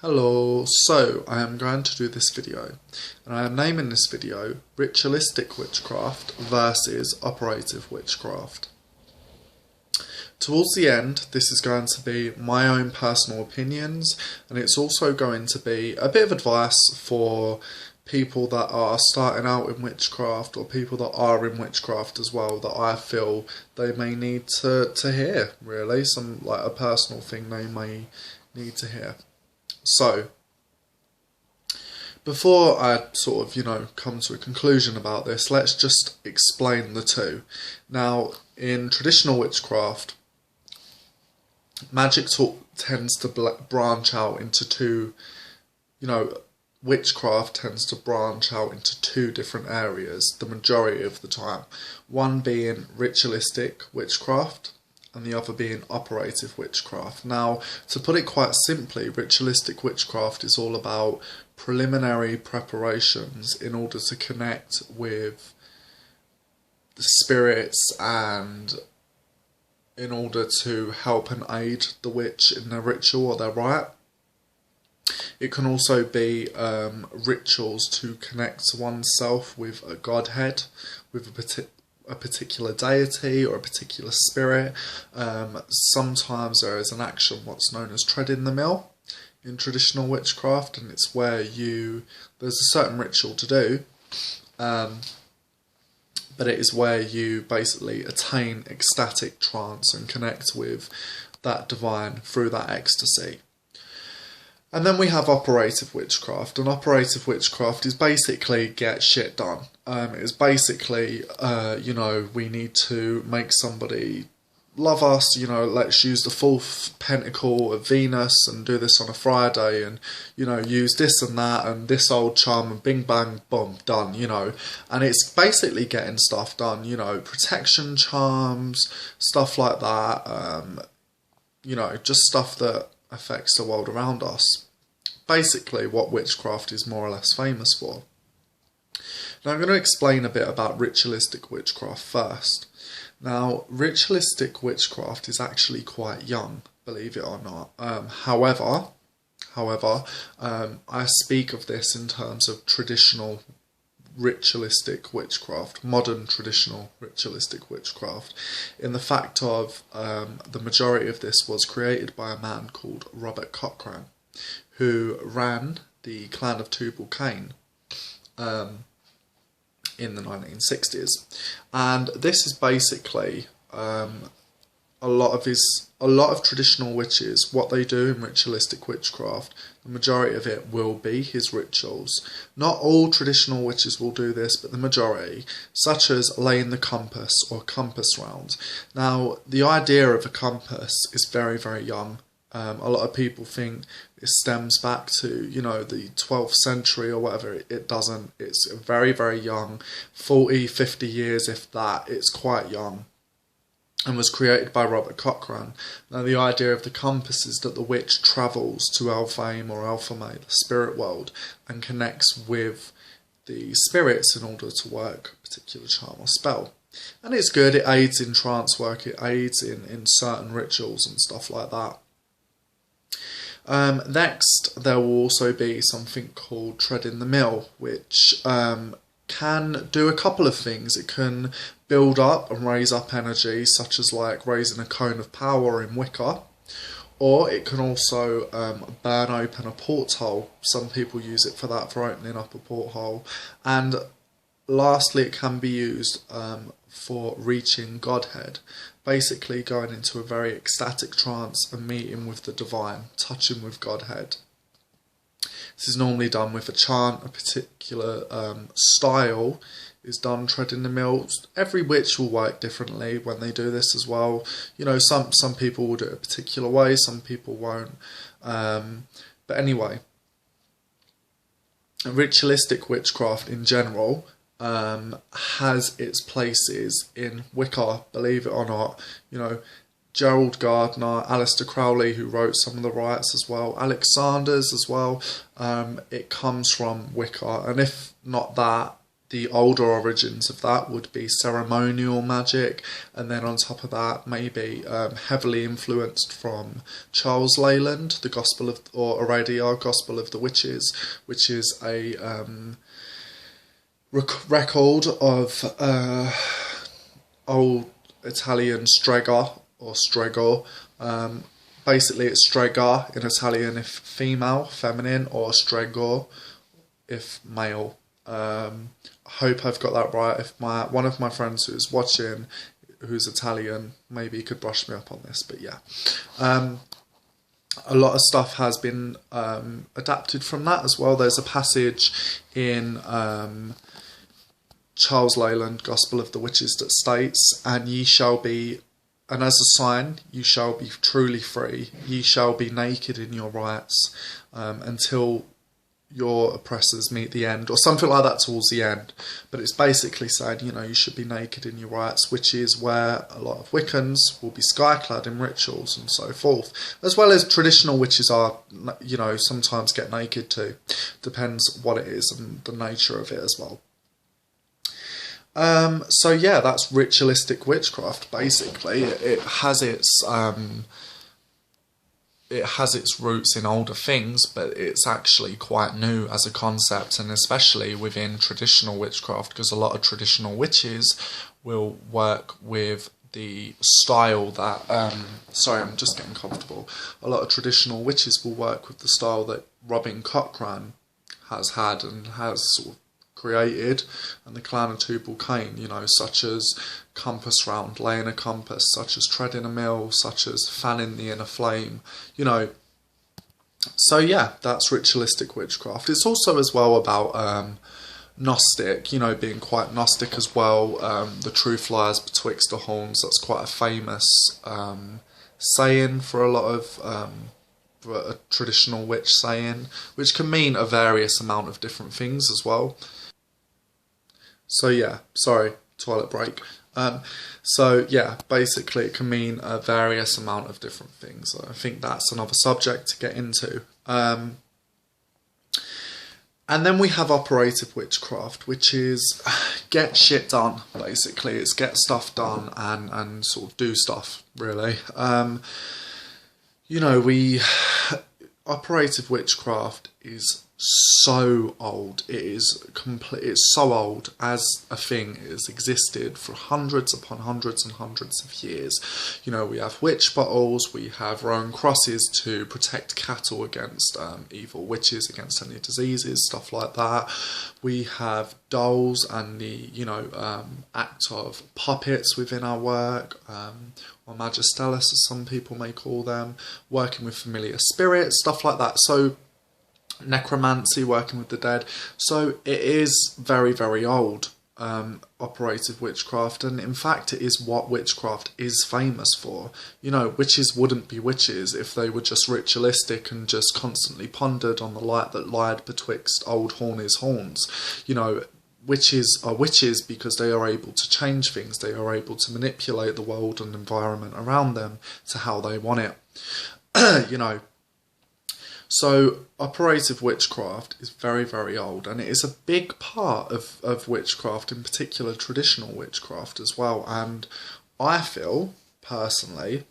Hello, so I am going to do this video, and I am naming this video Ritualistic Witchcraft versus Operative Witchcraft. Towards the end, this is going to be my own personal opinions, and it's also going to be a bit of advice for people that are starting out in witchcraft, or people that are in witchcraft as well, that I feel they may need to hear, really. A personal thing they may need to hear. So, before I come to a conclusion about this, let's just explain the two. Now, in traditional witchcraft, magic tends to branch out into two, witchcraft tends to branch out into two different areas the majority of the time. One being ritualistic witchcraft, and the other being operative witchcraft. Now, to put it quite simply, ritualistic witchcraft is all about preliminary preparations in order to connect with the spirits and in order to help and aid the witch in their ritual or their rite. It can also be rituals to connect oneself with a godhead, with a particular deity or a particular spirit. Sometimes there is an action, what's known as treading the mill in traditional witchcraft, and it's where there's a certain ritual to do, but it is where you basically attain ecstatic trance and connect with that divine through that ecstasy. And then we have operative witchcraft, and operative witchcraft is basically get shit done. It's basically, we need to make somebody love us, let's use the fourth pentacle of Venus and do this on a Friday and, use this and that and this old charm and bing bang boom, done, And it's basically getting stuff done, protection charms, stuff like that, just stuff that affects the world around us. Basically what witchcraft is more or less famous for. Now I'm going to explain a bit about ritualistic witchcraft first. Now, ritualistic witchcraft is actually quite young, believe it or not. However, I speak of this in terms of traditional ritualistic witchcraft, modern traditional ritualistic witchcraft, in the fact of the majority of this was created by a man called Robert Cochrane, who ran the clan of Tubal Cain in the 1960s. And this is basically a lot of traditional witches, what they do in ritualistic witchcraft, the majority of it will be his rituals. Not all traditional witches will do this, but the majority, such as laying the compass or compass round. Now, the idea of a compass is very, very young. A lot of people think it stems back to, the 12th century or whatever. It doesn't. It's very, very young, 40, 50 years, if that. It's quite young, and was created by Robert Cochrane. Now, the idea of the compass is that the witch travels to Elfame or Elfame, the spirit world, and connects with the spirits in order to work a particular charm or spell. And it's good. It aids in trance work. It aids in certain rituals and stuff like that. Next, there will also be something called treading the mill, which can do a couple of things. It can build up and raise up energy, such as like raising a cone of power in Wicca, or it can also burn open a porthole. Some people use it for that, for opening up a porthole. And lastly, it can be used for reaching Godhead, basically going into a very ecstatic trance and meeting with the divine, touching with Godhead. This is normally done with a chant. A particular style is done treading the mill. Every witch will work differently when they do this as well. Some people will do it a particular way, some people won't. But anyway, ritualistic witchcraft in general has its places in Wicca, believe it or not. Gerald Gardner, Aleister Crowley, who wrote some of the rites as well, Alexander's as well. It comes from Wicca, and if not that, the older origins of that would be ceremonial magic, and then on top of that, maybe heavily influenced from Charles Leyland, the Gospel of, or Aradia, Gospel of the Witches, which is a record of old Italian strega or stregor. Basically, it's strega in Italian if female, feminine, or stregor if male. I hope I've got that right. If one of my friends who's watching, who's Italian, maybe could brush me up on this. But yeah, a lot of stuff has been adapted from that as well. There's a passage in Charles Leyland, Gospel of the Witches, that states, "And ye shall be, and as a sign, you shall be truly free. Ye shall be naked in your rights until your oppressors meet the end," or something like that towards the end. But it's basically saying, you know, you should be naked in your rights, which is where a lot of Wiccans will be sky-clad in rituals and so forth, as well as traditional witches are, you know, sometimes get naked too. Depends what it is and the nature of it as well. So yeah, that's ritualistic witchcraft. Basically, it has its roots in older things, but it's actually quite new as a concept, and especially within traditional witchcraft, because a lot of traditional witches will work with the style that sorry, I'm just getting comfortable. A lot of traditional witches will work with the style that Robin Cochrane has had and has sort of created, and the clan of Tubal Cain, you know, such as compass round, laying a compass, such as treading a mill, such as fanning the inner flame, you know. So yeah, that's ritualistic witchcraft. It's also as well about Gnostic, you know, being quite Gnostic as well. The truth lies betwixt the horns, that's quite a famous saying for a lot of for a traditional witch saying, which can mean a various amount of different things as well. So yeah, sorry, toilet break. So yeah, basically it can mean a various amount of different things. I think that's another subject to get into. And then we have operative witchcraft, which is get shit done, basically. It's get stuff done and sort of do stuff, really. You know, operative witchcraft is so old. It's so old as a thing. It has existed for hundreds upon hundreds and hundreds of years. You know, we have witch bottles, we have Roman crosses to protect cattle against evil witches, against any diseases, stuff like that. We have dolls and the, you know, act of puppets within our work, or magistellus as some people may call them, working with familiar spirits, stuff like that. So necromancy, working with the dead. So it is very, very old, operative witchcraft, and in fact it is what witchcraft is famous for. You know, witches wouldn't be witches if they were just ritualistic and just constantly pondered on the light that lied betwixt old Horny's horns. You know, witches are witches because they are able to change things, they are able to manipulate the world and environment around them to how they want it. You know, so operative witchcraft is very, very old, and it is a big part of witchcraft, in particular traditional witchcraft as well. And I feel, personally,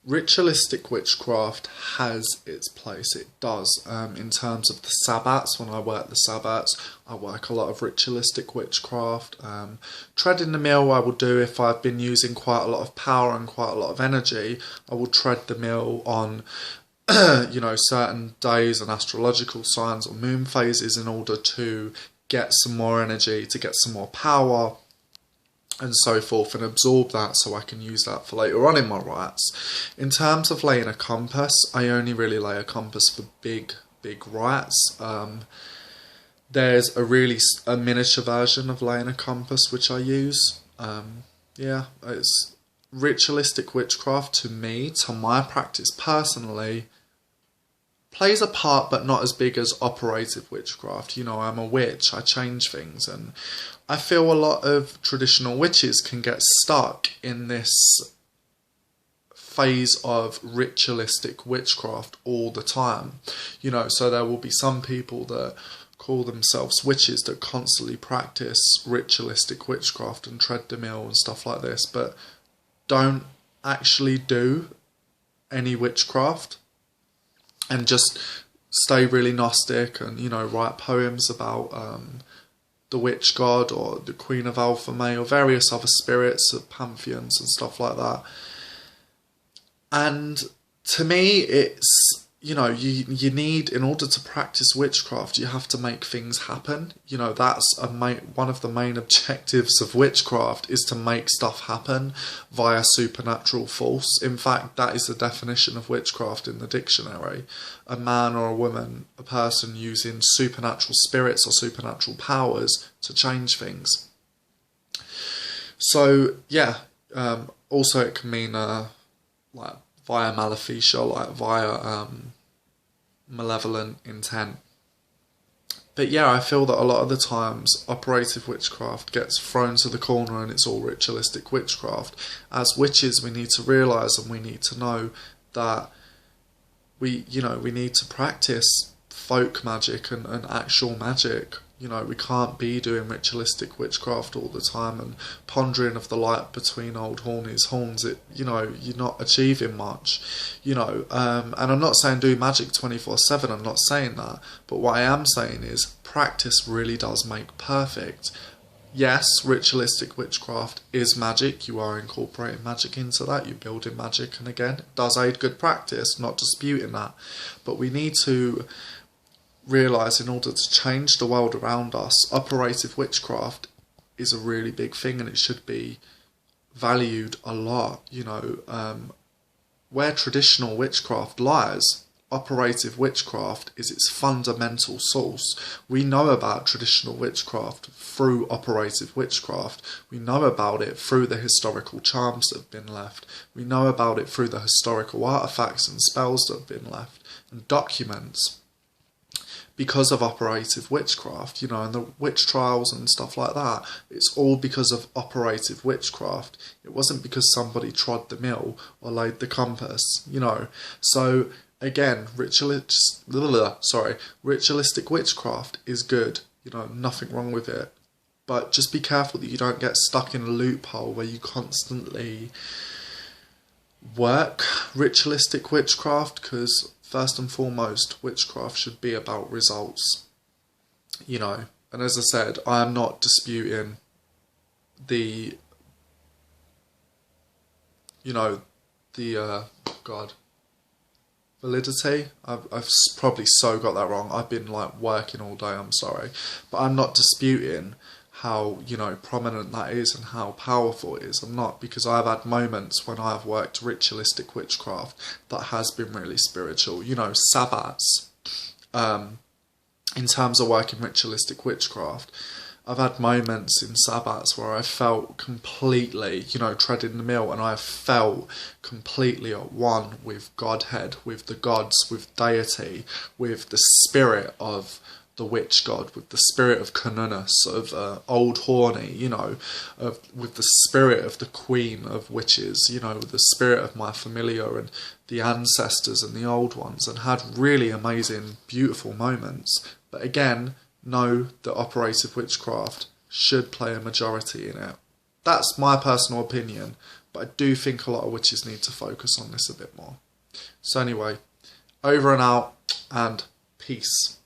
ritualistic witchcraft has its place. It does. In terms of the sabbats, when I work the sabbats, I work a lot of ritualistic witchcraft. Treading the mill I will do if I've been using quite a lot of power and quite a lot of energy. I will tread the mill on you know, certain days and astrological signs or moon phases in order to get some more energy, to get some more power and so forth, and absorb that so I can use that for later on in my rites. In terms of laying a compass, I only really lay a compass for big rites. There's a miniature version of laying a compass which I use. Yeah, it's ritualistic witchcraft to me, to my practice personally, plays a part, but not as big as operative witchcraft. You know, I'm a witch, I change things, and I feel a lot of traditional witches can get stuck in this phase of ritualistic witchcraft all the time. You know, so there will be some people that call themselves witches that constantly practice ritualistic witchcraft and tread the mill and stuff like this, but don't actually do any witchcraft and just stay really Gnostic and, you know, write poems about the witch god or the Queen of Alpha May or various other spirits of pantheons and stuff like that. And to me, it's, you know, you need, in order to practice witchcraft, you have to make things happen. You know, that's one of the main objectives of witchcraft, is to make stuff happen via supernatural force. In fact, that is the definition of witchcraft in the dictionary. A man or a woman, a person using supernatural spirits or supernatural powers to change things. So, yeah, also it can mean, like, via maleficia, like via malevolent intent. But yeah, I feel that a lot of the times operative witchcraft gets thrown to the corner and it's all ritualistic witchcraft. As witches, we need to realise and we need to know that we need to practice folk magic and actual magic. You know, we can't be doing ritualistic witchcraft all the time and pondering of the light between old horny's horns. You know, you're not achieving much, you know. And I'm not saying do magic 24/7, I'm not saying that. But what I am saying is practice really does make perfect. Yes, ritualistic witchcraft is magic. You are incorporating magic into that. You're building magic. And again, it does aid good practice, not disputing that. But we need to realise, in order to change the world around us, operative witchcraft is a really big thing and it should be valued a lot. You know, where traditional witchcraft lies, operative witchcraft is its fundamental source. We know about traditional witchcraft through operative witchcraft. We know about it through the historical charms that have been left. We know about it through the historical artefacts and spells that have been left and documents, because of operative witchcraft, you know, and the witch trials and stuff like that. It's all because of operative witchcraft. It wasn't because somebody trod the mill or laid the compass, you know. So again, ritualistic witchcraft is good, you know, nothing wrong with it. But just be careful that you don't get stuck in a loophole where you constantly work ritualistic witchcraft, because first and foremost, witchcraft should be about results, you know. And as I said, I am not disputing the, you know, the, validity. I've probably so got that wrong. I've been, like, working all day, I'm sorry. But I'm not disputing how, you know, prominent that is and how powerful it is. I'm not, because I've had moments when I've worked ritualistic witchcraft that has been really spiritual. You know, sabbats, in terms of working ritualistic witchcraft, I've had moments in sabbats where I felt completely, you know, treading the mill, and I felt completely at one with Godhead, with the gods, with deity, with the spirit of the witch god, with the spirit of Canunus, of Old Horny, you know, with the spirit of the queen of witches, you know, with the spirit of my familiar and the ancestors and the old ones, and had really amazing, beautiful moments. But again, know that operative witchcraft should play a majority in it. That's my personal opinion, but I do think a lot of witches need to focus on this a bit more. So anyway, over and out, and peace.